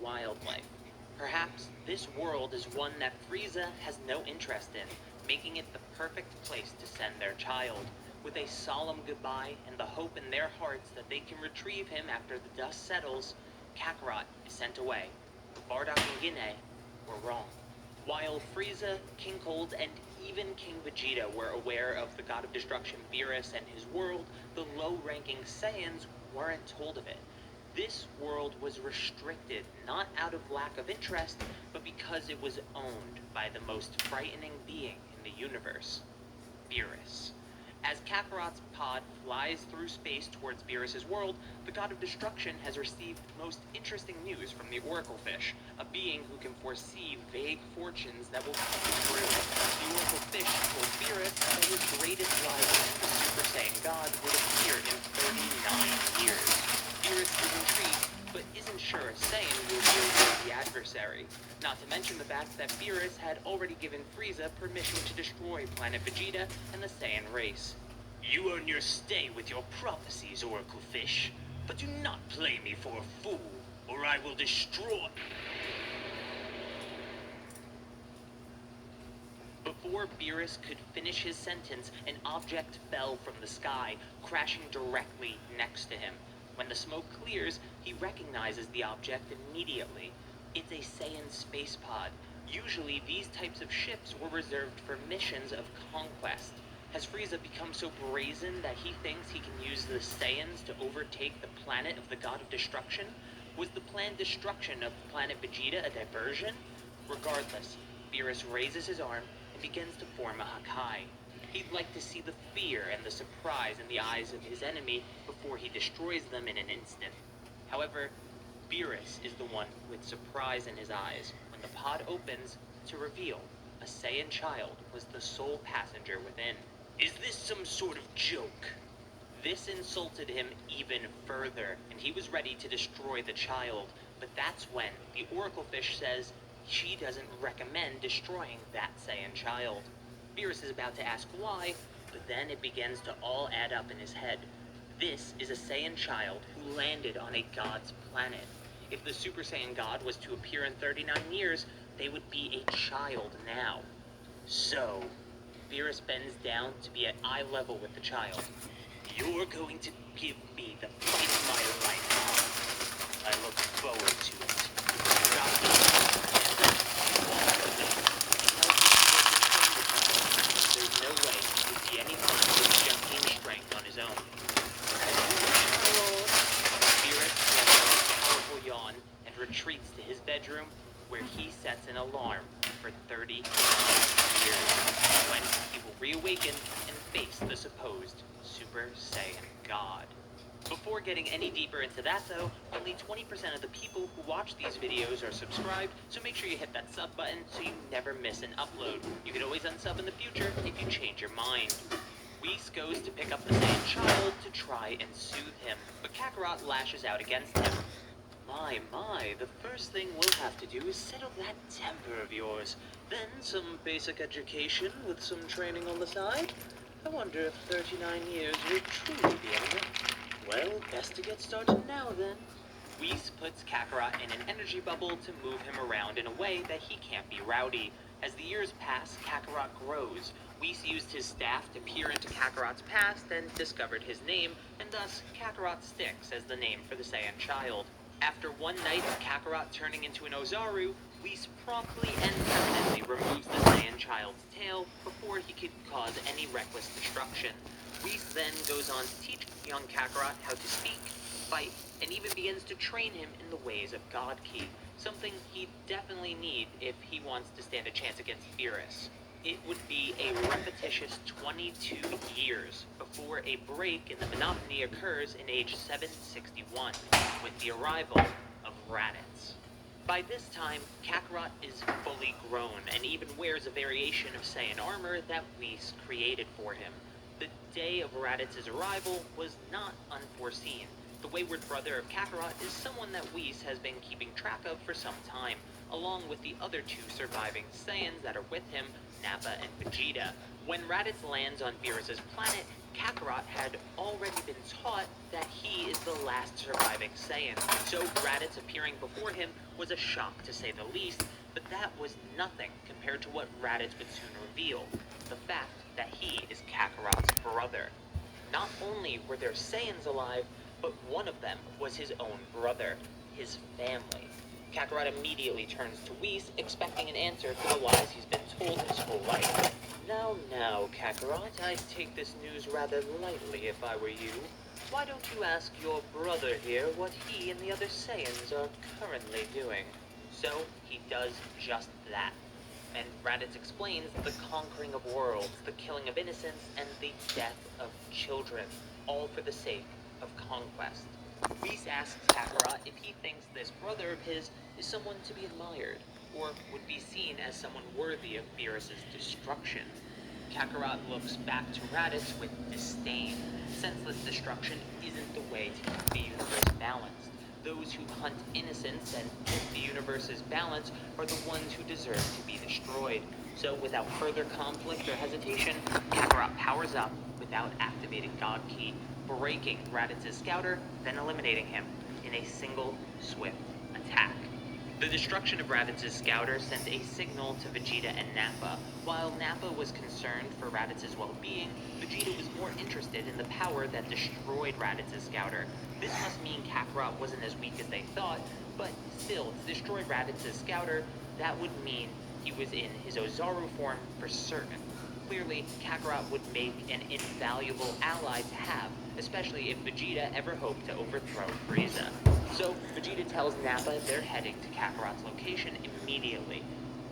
wildlife. Perhaps this world is one that Frieza has no interest in, making it the perfect place to send their child. With a solemn goodbye and the hope in their hearts that they can retrieve him after the dust settles, Kakarot is sent away. But Bardock and Guinea were wrong. While Frieza, King Cold, and even King Vegeta were aware of the God of Destruction Beerus and his world, the low-ranking Saiyans weren't told of it. This world was restricted, not out of lack of interest, but because it was owned by the most frightening being in the universe, Beerus. As Kakarot's pod flies through space towards Beerus' world, the God of Destruction has received most interesting news from the Oracle Fish, a being who can foresee vague fortunes that will come true. The Oracle Fish told Beerus that his greatest rival, the Super Saiyan God, would appear in 39 years. Beerus is intrigued, but isn't sure a Saiyan will be a worthy adversary. Not to mention the fact that Beerus had already given Frieza permission to destroy planet Vegeta and the Saiyan race. You earn your stay with your prophecies, Oracle Fish, but do not play me for a fool, or I will destroy... Before Beerus could finish his sentence, an object fell from the sky, crashing directly next to him. When the smoke clears, he recognizes the object immediately. It's a Saiyan space pod. Usually, these types of ships were reserved for missions of conquest. Has Frieza become so brazen that he thinks he can use the Saiyans to overtake the planet of the God of Destruction? Was the planned destruction of planet Vegeta a diversion? Regardless, Beerus raises his arm and begins to form a Hakai. He'd like to see the fear and the surprise in the eyes of his enemy before he destroys them in an instant. However, Beerus is the one with surprise in his eyes when the pod opens to reveal a Saiyan child was the sole passenger within. Is this some sort of joke? This insulted him even further, and he was ready to destroy the child. But that's when the Oracle Fish says she doesn't recommend destroying that Saiyan child. Beerus is about to ask why, but then it begins to all add up in his head. This is a Saiyan child who landed on a god's planet. If the Super Saiyan God was to appear in 39 years, they would be a child now. So, Beerus bends down to be at eye level with the child. You're going to give me the fight of my life. I look forward to it. There's no way he would be anything but just gain strength on his own. Beerus lets out a powerful yawn and retreats to his bedroom, where he sets an alarm for 30 years, when he will reawaken and face the supposed Super Saiyan God. Before getting any deeper into that though, only 20% of the people who watch these videos are subscribed, so make sure you hit that sub button so you never miss an upload. You can always unsub in the future if you change your mind. Whis goes to pick up the Saiyan child to try and soothe him, but Kakarot lashes out against him. My, the first thing we'll have to do is settle that temper of yours. Then some basic education with some training on the side. I wonder if 39 years will truly be enough. Well, best to get started now then. Whis puts Kakarot in an energy bubble to move him around in a way that he can't be rowdy. As the years pass, Kakarot grows. Whis used his staff to peer into Kakarot's past and discovered his name, and thus Kakarot sticks as the name for the Saiyan child. After one night of Kakarot turning into an Ozaru, Whis promptly and permanently removes the Saiyan child's tail before he could cause any reckless destruction. Whis then goes on to teach young Kakarot how to speak, fight, and even begins to train him in the ways of God Ki, something he'd definitely need if he wants to stand a chance against Beerus. It would be a repetitious 22 years before a break in the monotony occurs in age 761, with the arrival of Raditz. By this time, Kakarot is fully grown and even wears a variation of Saiyan armor that Whis created for him. The day of Raditz's arrival was not unforeseen. The wayward brother of Kakarot is someone that Whis has been keeping track of for some time, along with the other two surviving Saiyans that are with him, Nappa and Vegeta. When Raditz lands on Beerus' planet, Kakarot had already been taught that he is the last surviving Saiyan, so Raditz appearing before him was a shock to say the least, but that was nothing compared to what Raditz would soon reveal, the fact that he is Kakarot's brother. Not only were there Saiyans alive, but one of them was his own brother, his family. Kakarot immediately turns to Whis, expecting an answer to the lies he's been told his whole life. Now, Kakarot, I'd take this news rather lightly if I were you. Why don't you ask your brother here what he and the other Saiyans are currently doing? So, he does just that. And Raditz explains the conquering of worlds, the killing of innocents, and the death of children, all for the sake of conquest. Whis asks Kakarot if he thinks this brother of his is someone to be admired, or would be seen as someone worthy of Beerus' destruction. Kakarot looks back to Raditz with disdain. Senseless destruction isn't the way to keep the universe balanced. Those who hunt innocence and keep the universe's balance are the ones who deserve to be destroyed. So without further conflict or hesitation, Kakarot powers up without activating God Ki, breaking Raditz's scouter, then eliminating him in a single, swift attack. The destruction of Raditz's scouter sent a signal to Vegeta and Nappa. While Nappa was concerned for Raditz's well-being, Vegeta was more interested in the power that destroyed Raditz's scouter. This must mean Kakarot wasn't as weak as they thought, but still, to destroy Raditz's scouter, that would mean he was in his Ozaru form for certain. Clearly, Kakarot would make an invaluable ally to have, especially if Vegeta ever hoped to overthrow Frieza. So, Vegeta tells Nappa they're heading to Kakarot's location immediately.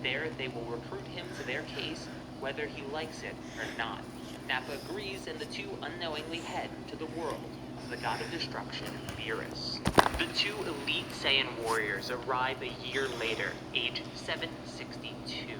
There, they will recruit him to their case, whether he likes it or not. Nappa agrees, and the two unknowingly head to the world of the god of destruction, Beerus. The two elite Saiyan warriors arrive a year later, age 762.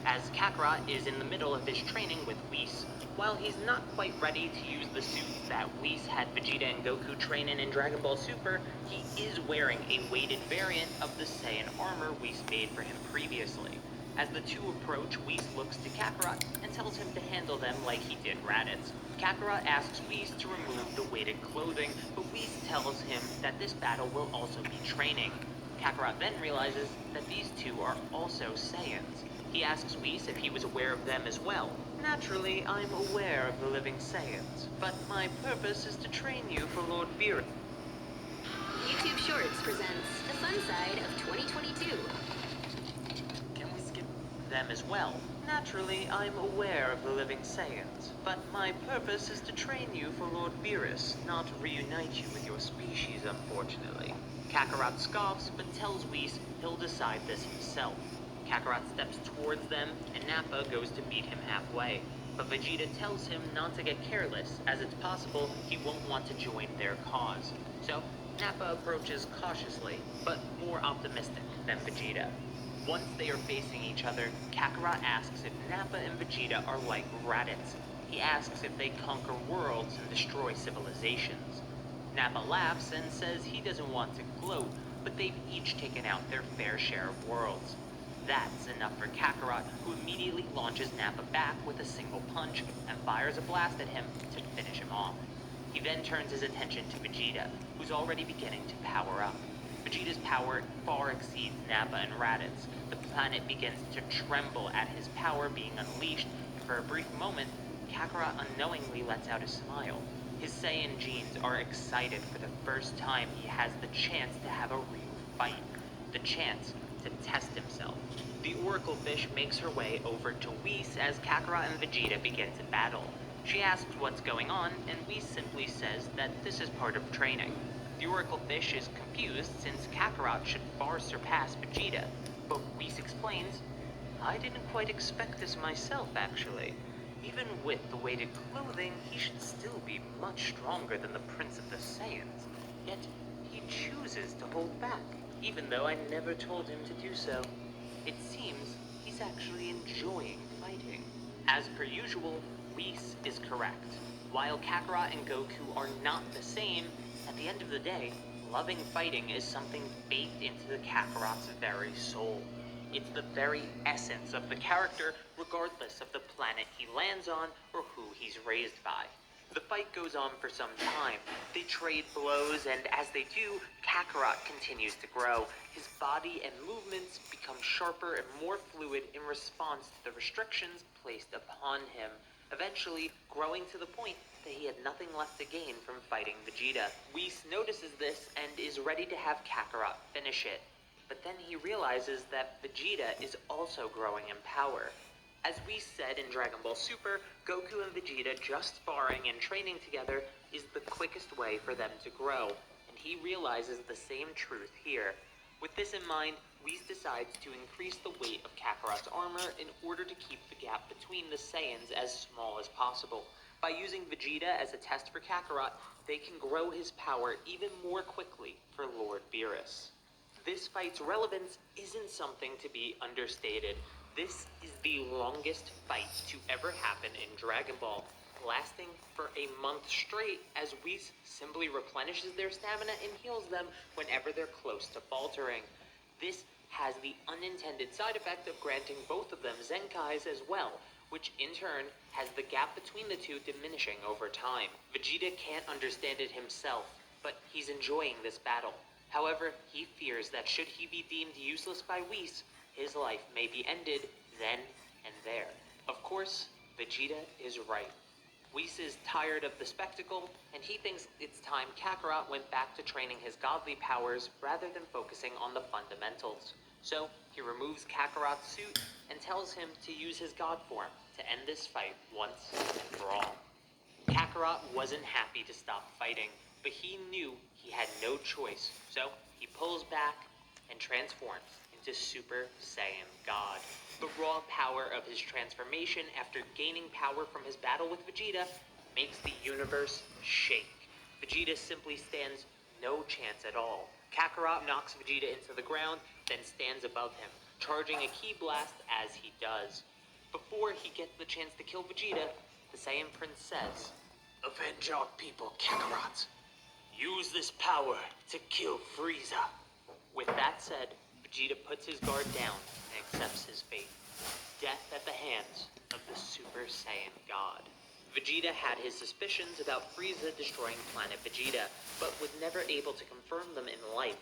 As Kakarot is in the middle of his training with Whis, while he's not quite ready to use the suits that Whis had Vegeta and Goku train in Dragon Ball Super, he is wearing a weighted variant of the Saiyan armor Whis made for him previously. As the two approach, Whis looks to Kakarot and tells him to handle them like he did Raditz. Kakarot asks Whis to remove the weighted clothing, but Whis tells him that this battle will also be training. Kakarot then realizes that these two are also Saiyans. He asks Whis if he was aware of them as well. Naturally, I'm aware of the living Saiyans, but my purpose is to train you for Lord Beerus. YouTube Shorts presents The Fun Side of 2022. Can we skip them as well? Naturally, I'm aware of the living Saiyans, but my purpose is to train you for Lord Beerus, not reunite you with your species, unfortunately. Kakarot scoffs, but tells Whis he'll decide this himself. Kakarot steps towards them, and Nappa goes to meet him halfway. But Vegeta tells him not to get careless, as it's possible he won't want to join their cause. So, Nappa approaches cautiously, but more optimistic than Vegeta. Once they are facing each other, Kakarot asks if Nappa and Vegeta are like Raditz. He asks if they conquer worlds and destroy civilizations. Nappa laughs and says he doesn't want to gloat, but they've each taken out their fair share of worlds. That's enough for Kakarot, who immediately launches Nappa back with a single punch and fires a blast at him to finish him off. He then turns his attention to Vegeta, who's already beginning to power up. Vegeta's power far exceeds Nappa and Raditz. The planet begins to tremble at his power being unleashed, and for a brief moment, Kakarot unknowingly lets out a smile. His Saiyan genes are excited for the first time he has the chance to have a real fight. The chance to test himself. The Oracle Fish makes her way over to Whis as Kakarot and Vegeta begin to battle. She asks what's going on, and Whis simply says that this is part of training. The Oracle Fish is confused since Kakarot should far surpass Vegeta, but Whis explains, I didn't quite expect this myself, actually. Even with the weighted clothing, he should still be much stronger than the Prince of the Saiyans. Yet, he chooses to hold back, even though I never told him to do so. It seems he's actually enjoying fighting. As per usual, Whis is correct. While Kakarot and Goku are not the same, at the end of the day, loving fighting is something baked into the Kakarot's very soul. It's the very essence of the character, regardless of the planet he lands on or who he's raised by. The fight goes on for some time. They trade blows, and as they do, Kakarot continues to grow. His body and movements become sharper and more fluid in response to the restrictions placed upon him, eventually growing to the point that he had nothing left to gain from fighting Vegeta. Whis notices this and is ready to have Kakarot finish it. But then he realizes that Vegeta is also growing in power. As we said in Dragon Ball Super, Goku and Vegeta just sparring and training together is the quickest way for them to grow, and he realizes the same truth here. With this in mind, Whis decides to increase the weight of Kakarot's armor in order to keep the gap between the Saiyans as small as possible. By using Vegeta as a test for Kakarot, they can grow his power even more quickly for Lord Beerus. This fight's relevance isn't something to be understated. This is the longest fight to ever happen in Dragon Ball, lasting for a month straight as Whis simply replenishes their stamina and heals them whenever they're close to faltering. This has the unintended side effect of granting both of them Zenkais as well, which in turn has the gap between the two diminishing over time. Vegeta can't understand it himself, but he's enjoying this battle. However, he fears that should he be deemed useless by Whis, his life may be ended then and there. Of course, Vegeta is right. Whis is tired of the spectacle, and he thinks it's time Kakarot went back to training his godly powers rather than focusing on the fundamentals. So, he removes Kakarot's suit and tells him to use his god form to end this fight once and for all. Kakarot wasn't happy to stop fighting, but he knew he had no choice, so he pulls back and transforms into Super Saiyan God. The raw power of his transformation after gaining power from his battle with Vegeta makes the universe shake. Vegeta simply stands no chance at all. Kakarot knocks Vegeta into the ground, then stands above him, charging a ki blast as he does. Before he gets the chance to kill Vegeta, the Saiyan Prince says, Avenge our people, Kakarot. Use this power to kill Frieza. With that said, Vegeta puts his guard down and accepts his fate. Death at the hands of the Super Saiyan God. Vegeta had his suspicions about Frieza destroying planet Vegeta, but was never able to confirm them in life.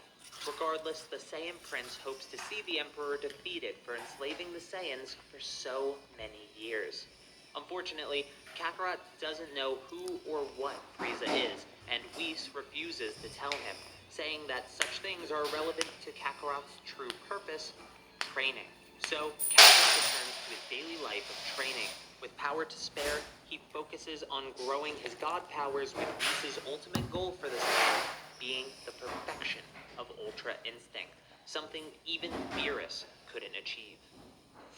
Regardless, the Saiyan Prince hopes to see the Emperor defeated for enslaving the Saiyans for so many years. Unfortunately, Kakarot doesn't know who or what Frieza is, and Whis refuses to tell him, saying that such things are irrelevant to Kakarot's true purpose, training. So, Kakarot returns to his daily life of training. With power to spare, he focuses on growing his god powers with Whis' ultimate goal for this battle being the perfection of Ultra Instinct, something even Beerus couldn't achieve.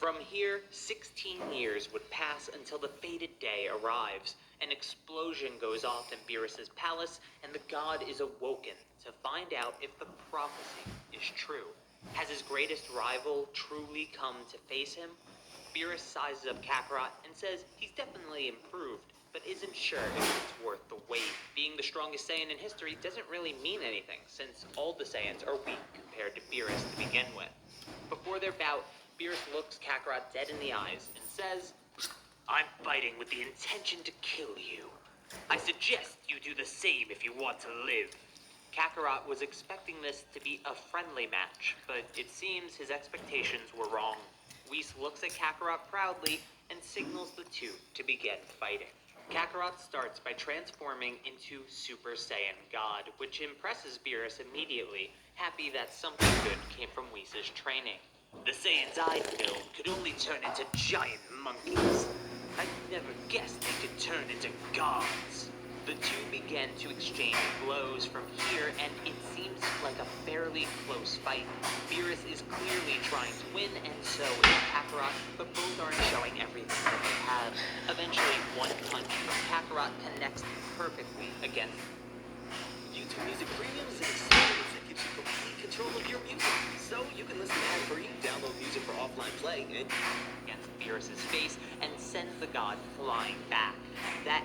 From here, 16 years would pass until the fated day arrives. An explosion goes off in Beerus' palace, and the god is awoken to find out if the prophecy is true. Has his greatest rival truly come to face him? Beerus sizes up Kakarot and says he's definitely improved, but isn't sure if it's worth the wait. Being the strongest Saiyan in history doesn't really mean anything, since all the Saiyans are weak compared to Beerus to begin with. Before their bout, Beerus looks Kakarot dead in the eyes and says, I'm fighting with the intention to kill you. I suggest you do the same if you want to live. Kakarot was expecting this to be a friendly match, but it seems his expectations were wrong. Whis looks at Kakarot proudly and signals the two to begin fighting. Kakarot starts by transforming into Super Saiyan God, which impresses Beerus immediately, happy that something good came from Whis' training. The Saiyans I'd known could only turn into giant monkeys. I never guessed they could turn into gods. The two begin to exchange blows from here, and it seems like a fairly close fight. Beerus is clearly trying to win, and so is Kakarot, but both aren't showing everything that they have. Eventually, one punch from Kakarot connects perfectly against YouTube Music Premium is an experience that gives you complete control of your music. So you can listen ad-free, download music for offline play, and against Beerus' face and sends the god flying back. That